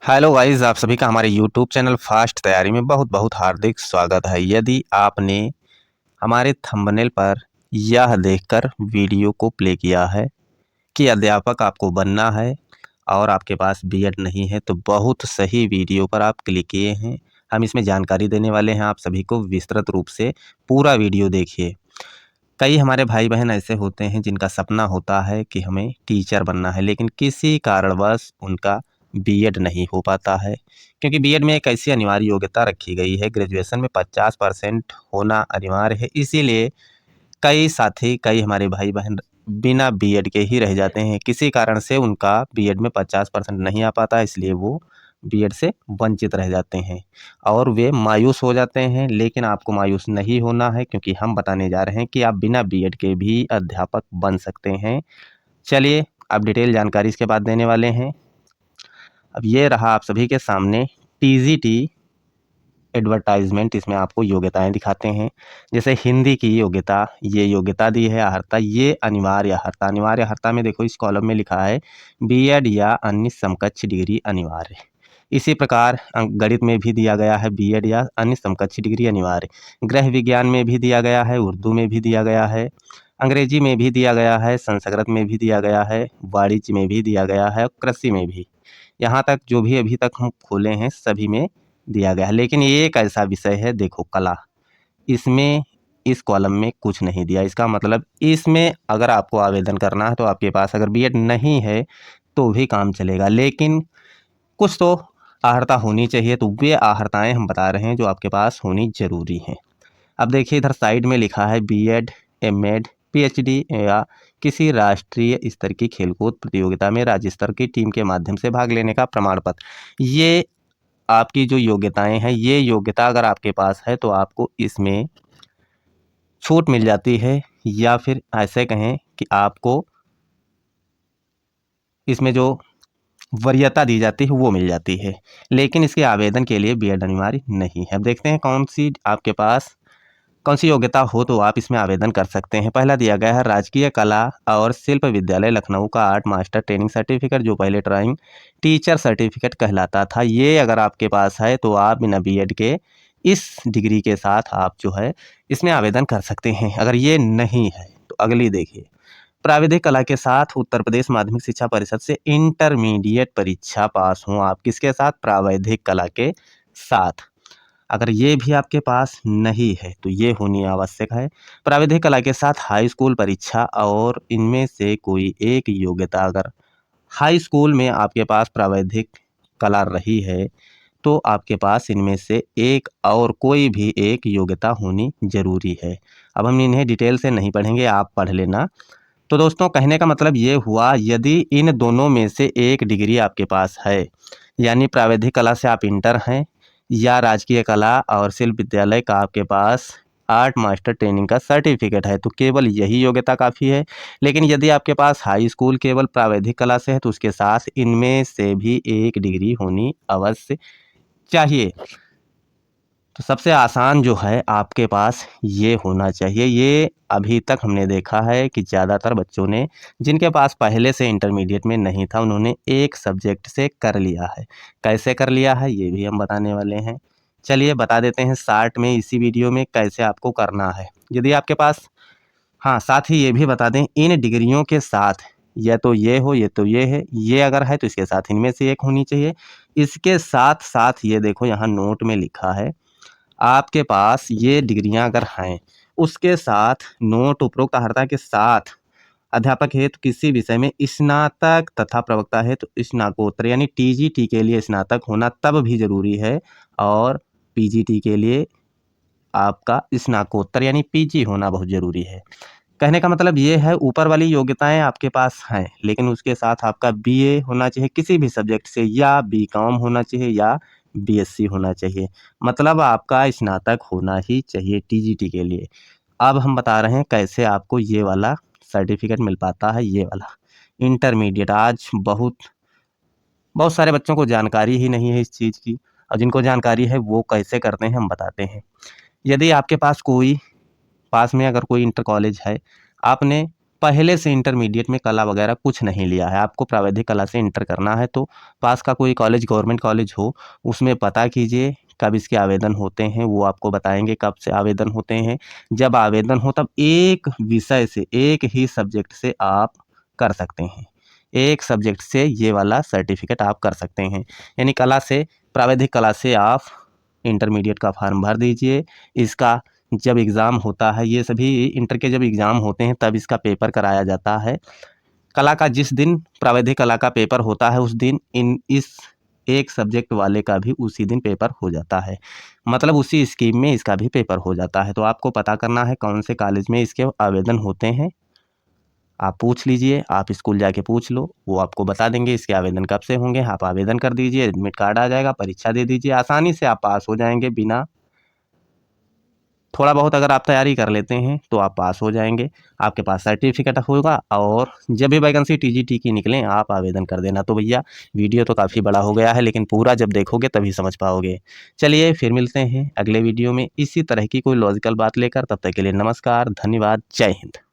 Hello guys, आप सभी का हमारे यूट्यूब चैनल फास्ट तैयारी में बहुत बहुत हार्दिक स्वागत है। यदि आपने हमारे थंबनेल पर यह देखकर वीडियो को प्ले किया है कि अध्यापक आपको बनना है और आपके पास बीएड नहीं है, तो बहुत सही वीडियो पर आप क्लिक किए हैं। हम इसमें जानकारी देने वाले हैं आप सभी को विस्तृत रूप से। पूरा वीडियो देखिए। कई हमारे भाई बहन ऐसे होते हैं जिनका सपना होता है कि हमें टीचर बनना है, लेकिन किसी कारणवश उनका बीएड नहीं हो पाता है, क्योंकि बीएड में एक ऐसी अनिवार्य योग्यता रखी गई है, ग्रेजुएशन में 50% होना अनिवार्य है। इसीलिए कई साथी, कई हमारे भाई बहन बिना बीएड के ही रह जाते हैं। किसी कारण से उनका बीएड में 50% नहीं आ पाता, इसलिए वो बीएड से वंचित रह जाते हैं और वे मायूस हो जाते हैं। लेकिन आपको मायूस नहीं होना है, क्योंकि हम बताने जा रहे हैं कि आप बिना बीएड के भी अध्यापक बन सकते हैं। चलिए, अब डिटेल जानकारी इसके बाद देने वाले हैं। अब ये रहा आप सभी के सामने टीजीटी एडवर्टाइजमेंट। इसमें आपको योग्यताएं दिखाते हैं। जैसे हिंदी की योग्यता, ये योग्यता दी है अर्हता, ये अनिवार्य अर्हता। अनिवार्य अर्हता में देखो, इस कॉलम में लिखा है बीएड या अन्य समकक्ष डिग्री अनिवार्य। इसी प्रकार गणित में भी दिया गया है बीएड या अन्य समकक्ष डिग्री अनिवार्य। गृह विज्ञान में भी दिया गया है, उर्दू में भी दिया गया है, अंग्रेजी में भी दिया गया है, संस्कृत में भी दिया गया है, वाणिज्य में भी दिया गया है, कृषि में भी। यहाँ तक जो भी अभी तक हम खोले हैं सभी में दिया गया है। लेकिन ये एक ऐसा विषय है, देखो कला, इसमें इस कॉलम में कुछ नहीं दिया। इसका मतलब इसमें अगर आपको आवेदन करना है तो आपके पास अगर बीएड नहीं है तो भी काम चलेगा, लेकिन कुछ तो आहर्ता होनी चाहिए। तो वे आहर्ताएं हम बता रहे हैं जो आपके पास होनी जरूरी है। अब देखिए, इधर साइड में लिखा है बीएड, एमएड, पीएचडी या किसी राष्ट्रीय स्तर की खेलकूद प्रतियोगिता में राज्य स्तर की टीम के माध्यम से भाग लेने का प्रमाण पत्र। ये आपकी जो योग्यताएं हैं, ये योग्यता अगर आपके पास है तो आपको इसमें छूट मिल जाती है, या फिर ऐसे कहें कि आपको इसमें जो वरीयता दी जाती है वो मिल जाती है। लेकिन इसके आवेदन के लिए बीएड अनिवार्य नहीं है। अब देखते हैं कौन सी आपके पास कौन सी योग्यता हो तो आप इसमें आवेदन कर सकते हैं। पहला दिया गया है राजकीय कला और शिल्प विद्यालय लखनऊ का आर्ट मास्टर ट्रेनिंग सर्टिफिकेट, जो पहले ड्राइंग टीचर सर्टिफिकेट कहलाता था। ये अगर आपके पास है तो आप बिना बीएड के इस डिग्री के साथ आप जो है इसमें आवेदन कर सकते हैं। अगर ये नहीं है तो अगली देखिए, प्राविधिक कला के साथ उत्तर प्रदेश माध्यमिक शिक्षा परिषद से इंटरमीडिएट परीक्षा पास हों आप। किसके साथ? प्राविधिक कला के साथ। अगर ये भी आपके पास नहीं है तो ये होनी आवश्यक है। प्राविधिक कला के साथ हाई स्कूल परीक्षा और इनमें से कोई एक योग्यता, अगर हाई स्कूल में आपके पास प्राविधिक कला रही है तो आपके पास इनमें से एक और कोई भी एक योग्यता होनी जरूरी है। अब हम इन्हें डिटेल से नहीं पढ़ेंगे, आप पढ़ लेना। तो दोस्तों, कहने का मतलब ये हुआ, यदि इन दोनों में से एक डिग्री आपके पास है, यानी प्राविधिक कला से आप इंटर हैं या राजकीय कला और शिल्प विद्यालय का आपके पास आर्ट मास्टर ट्रेनिंग का सर्टिफिकेट है, तो केवल यही योग्यता काफ़ी है। लेकिन यदि आपके पास हाई स्कूल केवल प्राविधिक कला से है तो उसके साथ इनमें से भी एक डिग्री होनी अवश्य चाहिए। तो सबसे आसान जो है आपके पास ये होना चाहिए। ये अभी तक हमने देखा है कि ज़्यादातर बच्चों ने, जिनके पास पहले से इंटरमीडिएट में नहीं था, उन्होंने एक सब्जेक्ट से कर लिया है। कैसे कर लिया है ये भी हम बताने वाले हैं। चलिए बता देते हैं शॉर्ट में इसी वीडियो में कैसे आपको करना है। यदि आपके पास, हाँ, साथ ही ये भी बता दें, इन डिग्रियों के साथ या तो ये हो, ये तो ये है, ये अगर है तो इसके साथ इनमें से एक होनी चाहिए। इसके साथ साथ ये देखो, यहाँ नोट में लिखा है, आपके पास ये डिग्रियां अगर हैं, उसके साथ नोट उपरोक्त अर्हता के साथ अध्यापक हेतु किसी विषय में स्नातक तथा प्रवक्ता हेतु स्नातकोत्तर यानी टीजीटी के लिए स्नातक होना तब भी जरूरी है, और पीजीटी के लिए आपका स्नातकोत्तर यानी पीजी होना बहुत जरूरी है। कहने का मतलब ये है, ऊपर वाली योग्यताएं आपके पास हैं, लेकिन उसके साथ आपका बीए होना चाहिए किसी भी सब्जेक्ट से, या बीकॉम होना चाहिए, या बीएससी होना चाहिए। मतलब आपका स्नातक होना ही चाहिए टीजीटी के लिए। अब हम बता रहे हैं कैसे आपको ये वाला सर्टिफिकेट मिल पाता है, ये वाला इंटरमीडिएट। आज बहुत बहुत सारे बच्चों को जानकारी ही नहीं है इस चीज़ की, और जिनको जानकारी है वो कैसे करते हैं हम बताते हैं। यदि आपके पास कोई, पास में अगर कोई इंटर कॉलेज है, आपने पहले से इंटरमीडिएट में कला वगैरह कुछ नहीं लिया है, आपको प्रावैधिक कला से इंटर करना है तो पास का कोई कॉलेज, गवर्नमेंट कॉलेज हो, उसमें पता कीजिए कब इसके आवेदन होते हैं, वो आपको बताएंगे कब से आवेदन होते हैं। जब आवेदन हो तब एक विषय से, एक ही सब्जेक्ट से आप कर सकते हैं, एक सब्जेक्ट से ये वाला सर्टिफिकेट आप कर सकते हैं। यानी कला से, प्रावैधिक कला से आप इंटरमीडिएट का फॉर्म भर दीजिए। इसका जब एग्ज़ाम होता है, ये सभी इंटर के जब एग्ज़ाम होते हैं तब इसका पेपर कराया जाता है। कला का जिस दिन प्रावैधिक कला का पेपर होता है उस दिन इस एक सब्जेक्ट वाले का भी उसी दिन पेपर हो जाता है, मतलब उसी स्कीम में इसका भी पेपर हो जाता है। तो आपको पता करना है कौन से कॉलेज में इसके आवेदन होते हैं, आप पूछ लीजिए, आप स्कूल जाके पूछ लो, वो आपको बता देंगे इसके आवेदन कब से होंगे। आप आवेदन कर दीजिए, एडमिट कार्ड आ जाएगा, परीक्षा दे दीजिए, आसानी से आप पास हो जाएंगे। बिना थोड़ा बहुत अगर आप तैयारी कर लेते हैं तो आप पास हो जाएंगे, आपके पास सर्टिफिकेट होगा। और जब भी वैकेंसी टीजीटी की निकलें आप आवेदन कर देना। तो भैया वीडियो तो काफ़ी बड़ा हो गया है, लेकिन पूरा जब देखोगे तभी समझ पाओगे। चलिए फिर मिलते हैं अगले वीडियो में इसी तरह की कोई लॉजिकल बात लेकर। तब तक के लिए नमस्कार, धन्यवाद, जय हिंद।